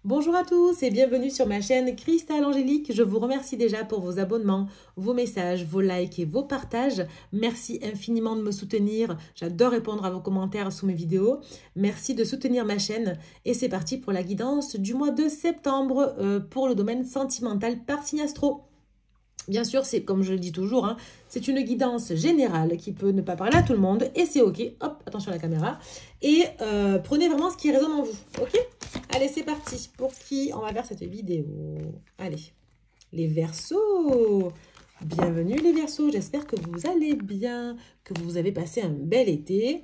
Bonjour à tous et bienvenue sur ma chaîne Cristal Angélique. Je vous remercie déjà pour vos abonnements, vos messages, vos likes et vos partages. Merci infiniment de me soutenir. J'adore répondre à vos commentaires sous mes vidéos. Merci de soutenir ma chaîne. Et c'est parti pour la guidance du mois de septembre pour le domaine sentimental par signe astro. Bien sûr, c'est comme je le dis toujours, hein, c'est une guidance générale qui peut ne pas parler à tout le monde et c'est ok. Hop, attention à la caméra. Et prenez vraiment ce qui résonne en vous, ok? Allez, c'est parti. Pour qui on va faire cette vidéo? Allez, les Verseaux. Bienvenue les Verseaux. J'espère que vous allez bien, que vous avez passé un bel été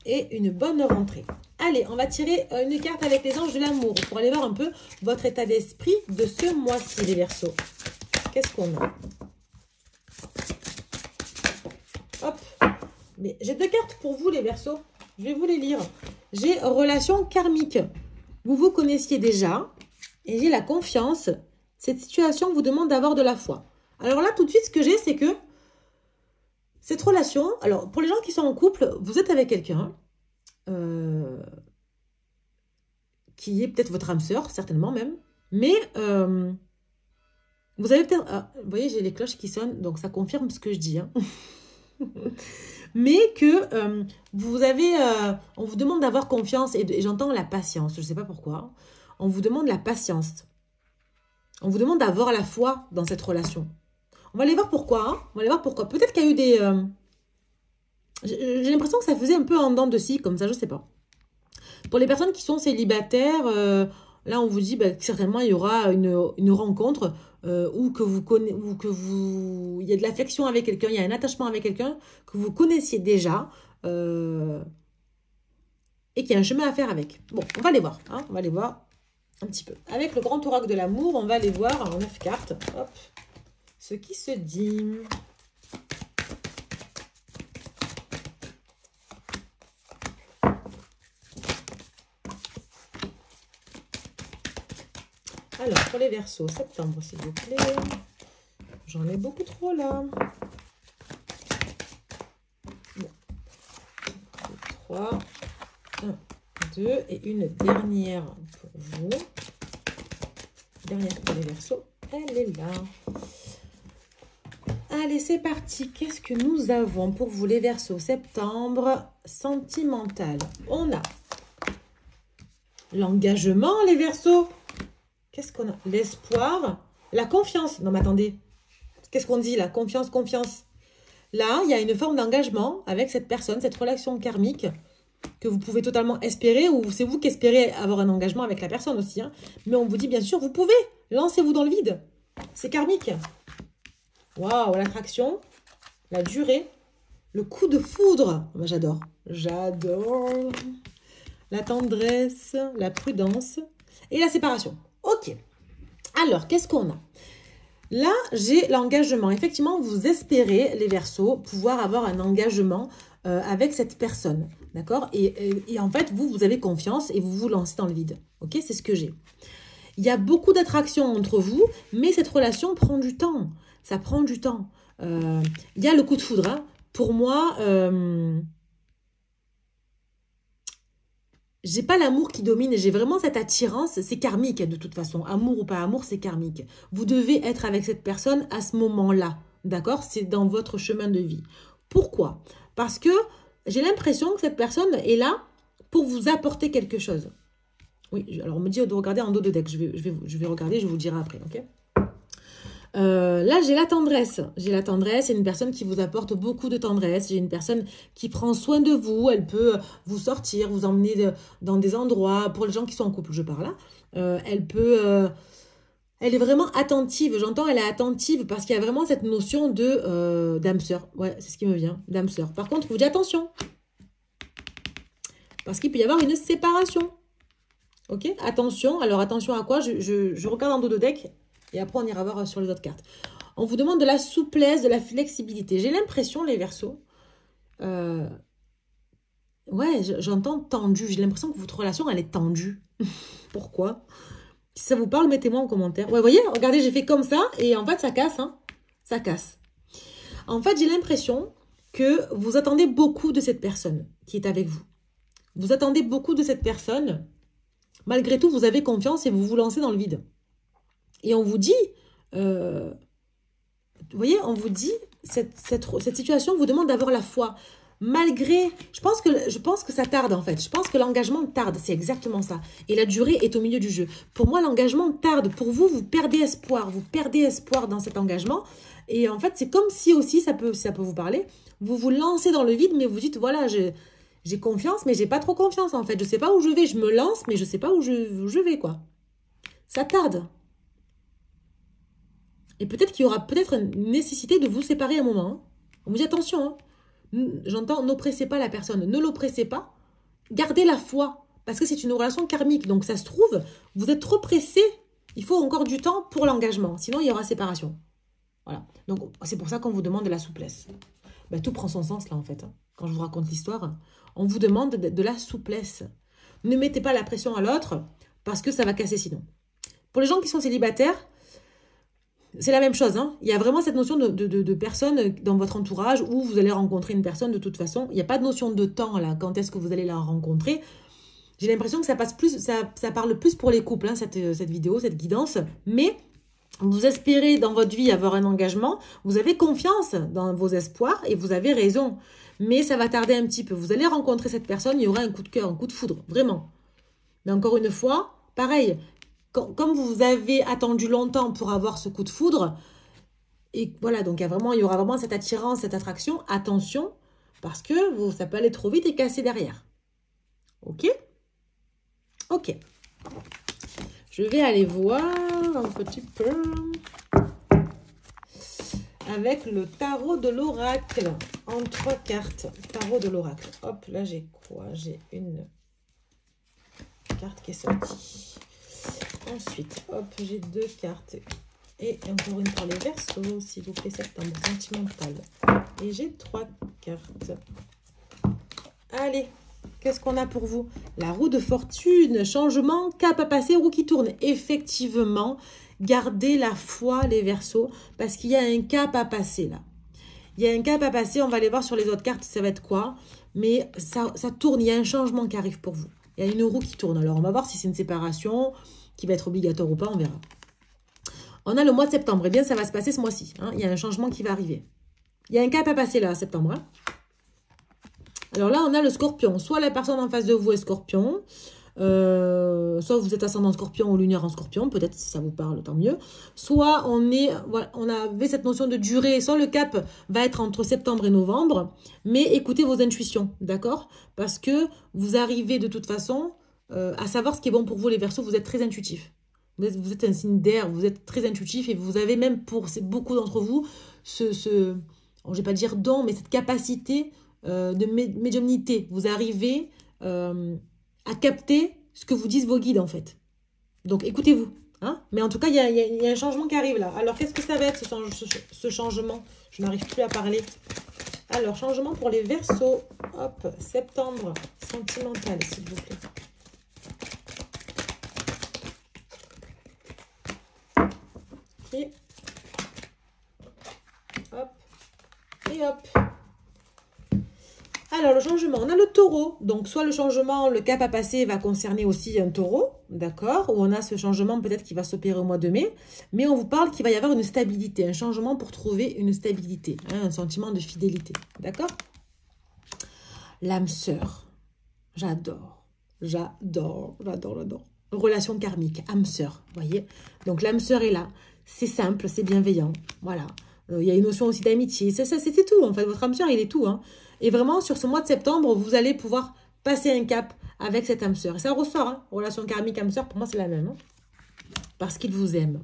et une bonne rentrée. Allez, on va tirer une carte avec les anges de l'amour pour aller voir un peu votre état d'esprit de ce mois-ci, les Verseaux. Qu'est-ce qu'on a? Hop. Mais j'ai deux cartes pour vous, les Verseaux. Je vais vous les lire. J'ai relation karmique. Vous vous connaissiez déjà. Et j'ai la confiance. Cette situation vous demande d'avoir de la foi. Alors là, tout de suite, ce que j'ai, c'est que cette relation... Alors, pour les gens qui sont en couple, vous êtes avec quelqu'un qui est peut-être votre âme sœur, certainement même. Mais... vous avez peut-être... Ah, vous voyez, j'ai les cloches qui sonnent, donc ça confirme ce que je dis. Hein. Mais que vous avez... on vous demande d'avoir confiance, et j'entends la patience, je ne sais pas pourquoi. On vous demande la patience. On vous demande d'avoir la foi dans cette relation. On va aller voir pourquoi. Hein. On va aller voir pourquoi. Peut-être qu'il y a eu des... j'ai l'impression que ça faisait un peu en dents de scie, comme ça, je ne sais pas. Pour les personnes qui sont célibataires... là, on vous dit que certainement, il y aura une rencontre ou que vous connaissez, ou que vous, il y a de l'affection avec quelqu'un, il y a un attachement avec quelqu'un que vous connaissiez déjà et qu'il y a un chemin à faire avec. Bon, on va aller voir. Hein, on va aller voir un petit peu. Avec le grand oracle de l'amour, on va aller voir en 9 cartes. Hop, ce qui se dit. Alors, pour les Verseaux, septembre, s'il vous plaît. J'en ai beaucoup trop, là. Bon. 3, 1, 2, et une dernière pour vous. Dernière pour les Verseaux. Elle est là. Allez, c'est parti. Qu'est-ce que nous avons pour vous, les Verseaux? Septembre, sentimental. On a l'engagement, les Verseaux. Qu'est-ce qu'on a? L'espoir, la confiance. Non, mais attendez. Qu'est-ce qu'on dit là? Confiance, confiance. Là, il y a une forme d'engagement avec cette personne, cette relation karmique que vous pouvez totalement espérer, ou c'est vous qui espérez avoir un engagement avec la personne aussi. Hein. Mais on vous dit bien sûr, vous pouvez. Lancez-vous dans le vide. C'est karmique. Waouh, l'attraction, la durée, le coup de foudre. Moi, j'adore. J'adore. La tendresse, la prudence et la séparation. Ok, alors, qu'est-ce qu'on a? Là, j'ai l'engagement. Effectivement, vous espérez, les Verseaux, pouvoir avoir un engagement avec cette personne. D'accord et en fait, vous avez confiance et vous vous lancez dans le vide. Ok, c'est ce que j'ai. Il y a beaucoup d'attraction entre vous, mais cette relation prend du temps. Ça prend du temps. Il y a le coup de foudre. Hein. Pour moi... j'ai pas l'amour qui domine, j'ai vraiment cette attirance, c'est karmique de toute façon. Amour ou pas amour, c'est karmique. Vous devez être avec cette personne à ce moment-là, d'accord? C'est dans votre chemin de vie. Pourquoi? Parce que j'ai l'impression que cette personne est là pour vous apporter quelque chose. Oui, alors on me dit de regarder en dos de deck, je vais regarder, je vous le dirai après, ok? Là, j'ai la tendresse. J'ai la tendresse, c'est une personne qui vous apporte beaucoup de tendresse. J'ai une personne qui prend soin de vous. Elle peut vous sortir, vous emmener dans des endroits. Pour les gens qui sont en couple, je parle là. Elle peut... elle est vraiment attentive. J'entends, elle est attentive parce qu'il y a vraiment cette notion de d'âme sœur. Ouais, c'est ce qui me vient, d'âme sœur. Par contre, vous dites attention. Parce qu'il peut y avoir une séparation. Ok? Attention. Alors, attention à quoi? Je regarde en dos de deck. Et après, on ira voir sur les autres cartes. On vous demande de la souplesse, de la flexibilité. J'ai l'impression, les Verseaux, ouais, j'entends tendu. J'ai l'impression que votre relation, elle est tendue. Pourquoi? Si ça vous parle, mettez-moi en commentaire. Ouais, vous voyez, regardez, j'ai fait comme ça. Et en fait, ça casse. Hein, ça casse. En fait, j'ai l'impression que vous attendez beaucoup de cette personne qui est avec vous. Vous attendez beaucoup de cette personne Malgré tout, vous avez confiance et vous vous lancez dans le vide. Et on vous dit, vous voyez, on vous dit, cette situation vous demande d'avoir la foi. Malgré, je pense que ça tarde en fait. Je pense que l'engagement tarde, c'est exactement ça. Et la durée est au milieu du jeu. Pour moi, l'engagement tarde. Pour vous, vous perdez espoir. Vous perdez espoir dans cet engagement. Et en fait, c'est comme si aussi, ça peut vous parler, vous vous lancez dans le vide, mais vous dites, voilà, j'ai confiance, mais j'ai pas trop confiance en fait. Je sais pas où je vais. Je me lance, mais je sais pas où je vais, quoi. Ça tarde. Et peut-être qu'il y aura peut-être une nécessité de vous séparer un moment. Hein. On vous dit attention, hein. J'entends, n'oppressez pas la personne. Ne l'oppressez pas. Gardez la foi. Parce que c'est une relation karmique. Donc ça se trouve, vous êtes trop pressé. Il faut encore du temps pour l'engagement. Sinon, il y aura séparation. Voilà. Donc c'est pour ça qu'on vous demande de la souplesse. Ben, tout prend son sens là en fait. Hein. Quand je vous raconte l'histoire, on vous demande de la souplesse. Ne mettez pas la pression à l'autre parce que ça va casser sinon. Pour les gens qui sont célibataires, c'est la même chose. Hein. Il y a vraiment cette notion de personne dans votre entourage où vous allez rencontrer une personne de toute façon. Il n'y a pas de notion de temps là. Quand est-ce que vous allez la rencontrer? J'ai l'impression que ça passe plus, ça parle plus pour les couples, hein, cette vidéo, cette guidance. Mais vous espérez dans votre vie avoir un engagement. Vous avez confiance dans vos espoirs et vous avez raison. Mais ça va tarder un petit peu. Vous allez rencontrer cette personne, il y aura un coup de cœur, un coup de foudre, vraiment. Mais encore une fois, pareil. Comme vous avez attendu longtemps pour avoir ce coup de foudre, et voilà, donc il y aura vraiment cette attirance, cette attraction, attention, parce que ça peut aller trop vite et casser derrière. Ok? Ok. Je vais aller voir un petit peu avec le tarot de l'oracle, en 3 cartes, tarot de l'oracle. Hop, là j'ai quoi? J'ai une carte qui est sortie. Ensuite, hop, j'ai 2 cartes. Et encore une pour les Verseaux, s'il vous plaît, septembre sentimental. Et j'ai 3 cartes. Allez, qu'est-ce qu'on a pour vous? La roue de fortune, changement, cap à passer, roue qui tourne. Effectivement, gardez la foi, les Verseaux, parce qu'il y a un cap à passer là. Il y a un cap à passer, on va aller voir sur les autres cartes, ça va être quoi. Mais ça tourne, il y a un changement qui arrive pour vous. Il y a une roue qui tourne. Alors, on va voir si c'est une séparation qui va être obligatoire ou pas, on verra. On a le mois de septembre. Eh bien, ça va se passer ce mois-ci. Hein. Il y a un changement qui va arriver. Il y a un cap à passer là, septembre. Hein. Alors là, on a le scorpion. Soit la personne en face de vous est scorpion, soit vous êtes ascendant scorpion ou lunaire en scorpion. Peut-être si ça vous parle, tant mieux. Soit on avait cette notion de durée. Soit le cap va être entre septembre et novembre. Mais écoutez vos intuitions, d'accord? Parce que vous arrivez de toute façon à savoir ce qui est bon pour vous, les Verseaux. Vous êtes très intuitifs. Vous êtes un signe d'air, vous êtes très intuitif et vous avez même pour beaucoup d'entre vous je ne vais pas dire don, mais cette capacité de médiumnité. Vous arrivez à capter ce que vous disent vos guides en fait. Donc écoutez-vous. Hein, mais en tout cas, il y a un changement qui arrive là. Alors qu'est-ce que ça va être ce changement? Je n'arrive plus à parler. Alors, changement pour les Verseaux. Hop, septembre sentimental, s'il vous plaît. Et hop, et hop. Alors, le changement, on a le taureau. Donc, soit le changement, le cap à passer va concerner aussi un taureau, d'accord? Ou on a ce changement peut-être qui va s'opérer au mois de mai. Mais on vous parle qu'il va y avoir une stabilité, un changement pour trouver une stabilité, hein, un sentiment de fidélité, d'accord? L'âme sœur, j'adore, j'adore, j'adore, j'adore. Relation karmique, âme sœur, voyez? Donc, l'âme sœur est là. C'est simple, c'est bienveillant, voilà. Il y a une notion aussi d'amitié, c'était tout, en fait, votre âme sœur, il est tout, hein. Et vraiment, sur ce mois de septembre, vous allez pouvoir passer un cap avec cette âme sœur. Et ça ressort, hein. Relation karmique, âme sœur, pour moi, c'est la même, hein. Parce qu'il vous aime.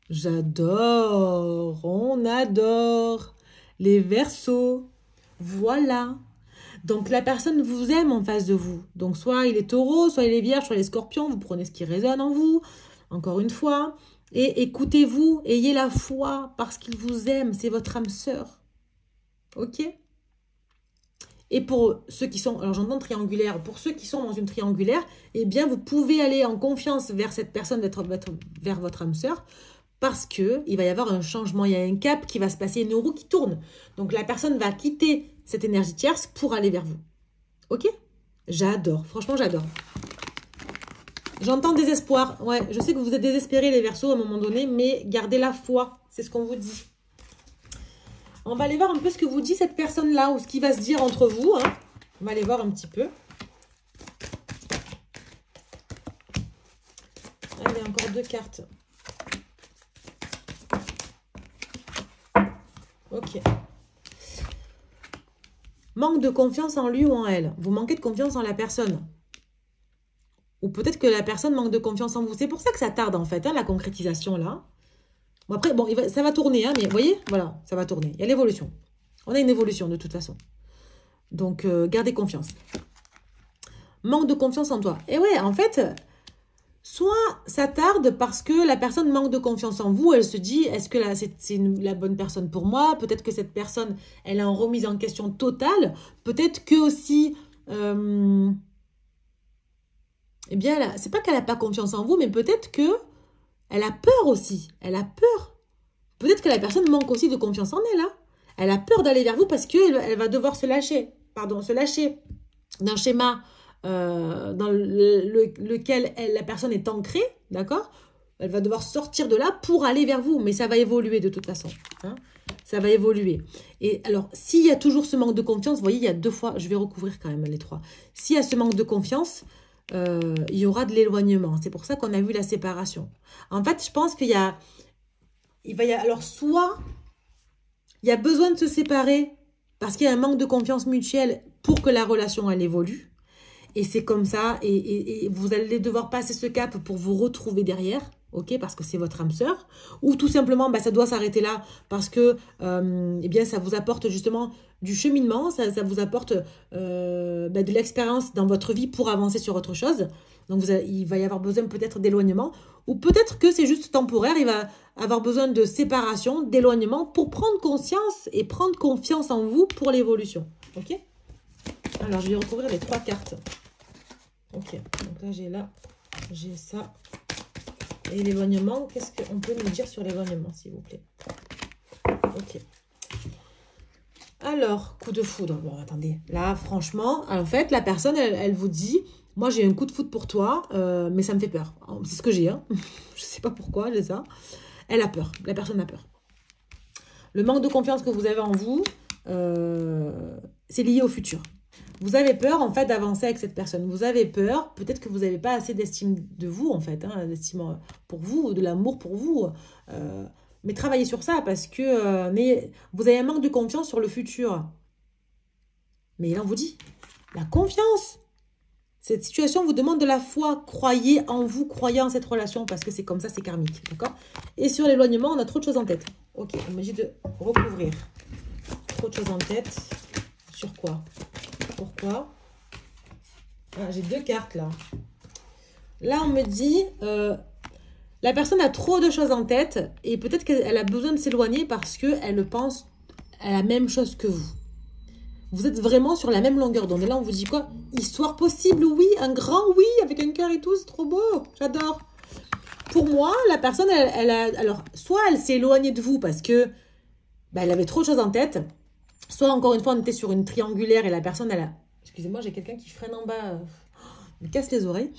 J'adore, on adore les Verseaux, voilà. Donc, la personne vous aime en face de vous. Donc, soit il est taureau, soit il est vierge, soit il est scorpion, vous prenez ce qui résonne en vous, encore une fois. Et écoutez-vous, ayez la foi parce qu'il vous aime, c'est votre âme sœur. Ok? Et pour ceux qui sont, alors j'entends triangulaire, pour ceux qui sont dans une triangulaire, eh bien vous pouvez aller en confiance vers cette personne, vers votre âme sœur, parce qu'il va y avoir un changement, il y a un cap qui va se passer, une roue qui tourne. Donc la personne va quitter cette énergie tierce pour aller vers vous. Ok? J'adore, franchement j'adore. J'entends désespoir. Ouais, je sais que vous êtes désespérés les Verseaux à un moment donné, mais gardez la foi. C'est ce qu'on vous dit. On va aller voir un peu ce que vous dit cette personne-là ou ce qui va se dire entre vous. Hein. On va aller voir un petit peu. Allez, encore 2 cartes. Ok. Manque de confiance en lui ou en elle. Vous manquez de confiance en la personne. Ou peut-être que la personne manque de confiance en vous. C'est pour ça que ça tarde en fait, hein, la concrétisation là. Bon, après, bon, ça va tourner, hein, mais vous voyez, voilà, ça va tourner. Il y a l'évolution. On a une évolution de toute façon. Donc, gardez confiance. Manque de confiance en toi. Et ouais, en fait, soit ça tarde parce que la personne manque de confiance en vous. Elle se dit, est-ce que c'est la bonne personne pour moi? Peut-être que cette personne, elle est en remise en question totale. Peut-être que aussi... eh bien, c'est pas qu'elle n'a pas confiance en vous, mais peut-être que elle a peur aussi. Elle a peur. Peut-être que la personne manque aussi de confiance en elle. Hein. Elle a peur d'aller vers vous parce qu'elle va devoir se lâcher. Pardon, se lâcher d'un schéma dans lequel la personne est ancrée. D'accord? Elle va devoir sortir de là pour aller vers vous. Mais ça va évoluer de toute façon. Hein. Ça va évoluer. Et alors, s'il y a toujours ce manque de confiance, vous voyez, il y a 2 fois, je vais recouvrir quand même les 3. S'il y a ce manque de confiance... il y aura de l'éloignement. C'est pour ça qu'on a vu la séparation. En fait, je pense qu'il alors, soit il y a besoin de se séparer parce qu'il y a un manque de confiance mutuelle pour que la relation, elle évolue. Et c'est comme ça. Et vous allez devoir passer ce cap pour vous retrouver derrière. Ok, parce que c'est votre âme sœur. Ou tout simplement, ça doit s'arrêter là parce que eh bien, ça vous apporte justement du cheminement. Ça vous apporte de l'expérience dans votre vie pour avancer sur autre chose. Donc, il va y avoir besoin peut-être d'éloignement. Ou peut-être que c'est juste temporaire. Il va avoir besoin de séparation, d'éloignement pour prendre conscience et prendre confiance en vous pour l'évolution. Ok? Alors, je vais recouvrir les 3 cartes. Ok, donc là, j'ai ça. Et l'éloignement, qu'est-ce qu'on peut nous dire sur l'éloignement, s'il vous plaît? Ok. Alors, coup de foudre. Bon, attendez. Là, franchement, en fait, la personne, elle vous dit, moi, j'ai un coup de foudre pour toi, mais ça me fait peur. C'est ce que j'ai, hein. Je ne sais pas pourquoi, j'ai ça. Elle a peur. La personne a peur. Le manque de confiance que vous avez en vous, c'est lié au futur. Vous avez peur, en fait, d'avancer avec cette personne. Vous avez peur, peut-être que vous n'avez pas assez d'estime de vous, en fait, hein, d'estime pour vous, de l'amour pour vous. Mais travaillez sur ça parce que vous avez un manque de confiance sur le futur. Mais là, on vous dit, la confiance. Cette situation vous demande de la foi. Croyez en vous, croyez en cette relation parce que c'est comme ça, c'est karmique. D'accord? Et sur l'éloignement, on a trop de choses en tête. Ok, on m'a dit de recouvrir. Trop de choses en tête. Sur quoi? Pourquoi? J'ai 2 cartes là. Là, on me dit, la personne a trop de choses en tête et peut-être qu'elle a besoin de s'éloigner parce qu'elle pense à la même chose que vous. Vous êtes vraiment sur la même longueur d'onde. Et là, on vous dit quoi? Histoire possible, oui. Un grand oui, avec un cœur et tout. C'est trop beau. J'adore. Pour moi, la personne, elle a... Alors, soit elle s'est éloignée de vous parce que elle avait trop de choses en tête. Soit, encore une fois, on était sur une triangulaire et la personne, elle a... Excusez-moi, j'ai quelqu'un qui freine en bas. Il me casse les oreilles.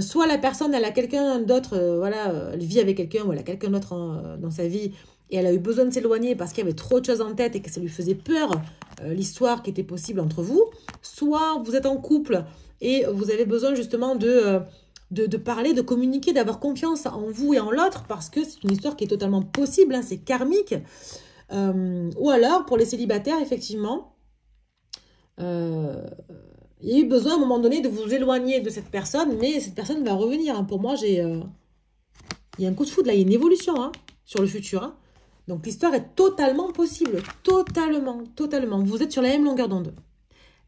Soit la personne, elle a quelqu'un d'autre. Voilà, elle vit avec quelqu'un ou elle a quelqu'un d'autre dans sa vie. Et elle a eu besoin de s'éloigner parce qu'il y avait trop de choses en tête et que ça lui faisait peur, l'histoire qui était possible entre vous. Soit vous êtes en couple et vous avez besoin justement de parler, de communiquer, d'avoir confiance en vous et en l'autre parce que c'est une histoire qui est totalement possible, hein, c'est karmique. Ou alors, pour les célibataires, effectivement, il y a eu besoin à un moment donné de vous éloigner de cette personne, mais cette personne va revenir. Hein. Pour moi, il y a un coup de foudre, là, il y a une évolution hein, sur le futur. Hein. Donc, l'histoire est totalement possible. Totalement, totalement. Vous êtes sur la même longueur d'onde.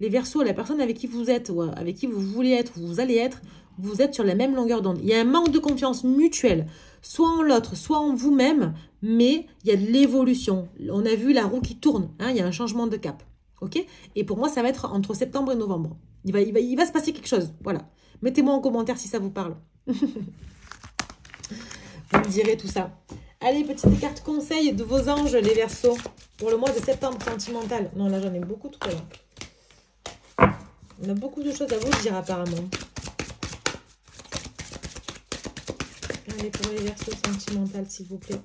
Les Verseaux, la personne avec qui vous êtes, ou avec qui vous voulez être, ou vous allez être, vous êtes sur la même longueur d'onde. Il y a un manque de confiance mutuelle, soit en l'autre, soit en vous-même, mais il y a de l'évolution. On a vu la roue qui tourne, hein, il y a un changement de cap. Ok? Et pour moi, ça va être entre septembre et novembre. Il va se passer quelque chose. Voilà. Mettez-moi en commentaire si ça vous parle. Vous me direz tout ça. Allez, petite carte conseil de vos anges, les Verseaux, pour le mois de septembre sentimental. Non, là, j'en ai beaucoup trop. Là. On a beaucoup de choses à vous dire, apparemment. Allez, pour les versos sentimentaux, s'il vous plaît.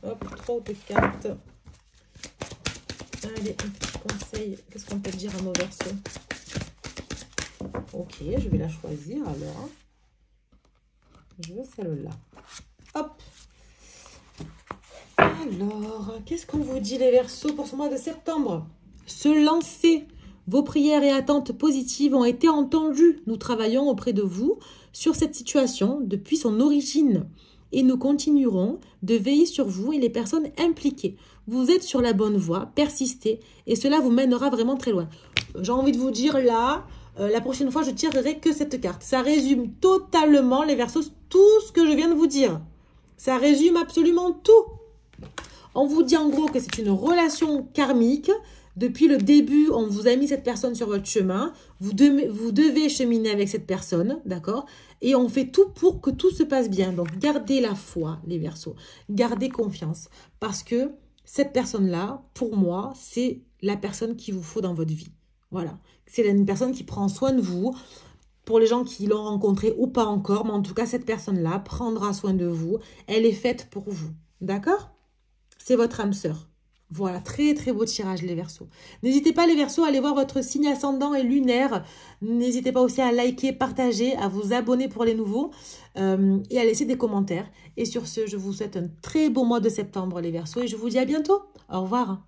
Hop, 3 de cartes. Allez, un petit conseil. Qu'est-ce qu'on peut dire à nos versos? Ok, je vais la choisir alors. Je veux celle-là. Hop. Alors, qu'est-ce qu'on vous dit les Verseaux pour ce mois de septembre? Se lancer. Vos prières et attentes positives ont été entendues. Nous travaillons auprès de vous sur cette situation depuis son origine. Et nous continuerons de veiller sur vous et les personnes impliquées. Vous êtes sur la bonne voie, persistez et cela vous mènera vraiment très loin. J'ai envie de vous dire là, la prochaine fois je tirerai que cette carte. Ça résume totalement les Verseaux, tout ce que je viens de vous dire. Ça résume absolument tout. On vous dit en gros que c'est une relation karmique. Depuis le début, on vous a mis cette personne sur votre chemin. Vous devez cheminer avec cette personne, d'accord? Et on fait tout pour que tout se passe bien. Donc, gardez la foi, les Verseaux. Gardez confiance. Parce que cette personne-là, pour moi, c'est la personne qu'il vous faut dans votre vie. Voilà. C'est une personne qui prend soin de vous. Pour les gens qui l'ont rencontrée ou pas encore, mais en tout cas, cette personne-là prendra soin de vous. Elle est faite pour vous. D'accord? C'est votre âme sœur. Voilà, très très beau tirage les Verseaux. N'hésitez pas les Verseaux à aller voir votre signe ascendant et lunaire. N'hésitez pas aussi à liker, partager, à vous abonner pour les nouveaux et à laisser des commentaires. Et sur ce, je vous souhaite un très beau mois de septembre les Verseaux et je vous dis à bientôt. Au revoir.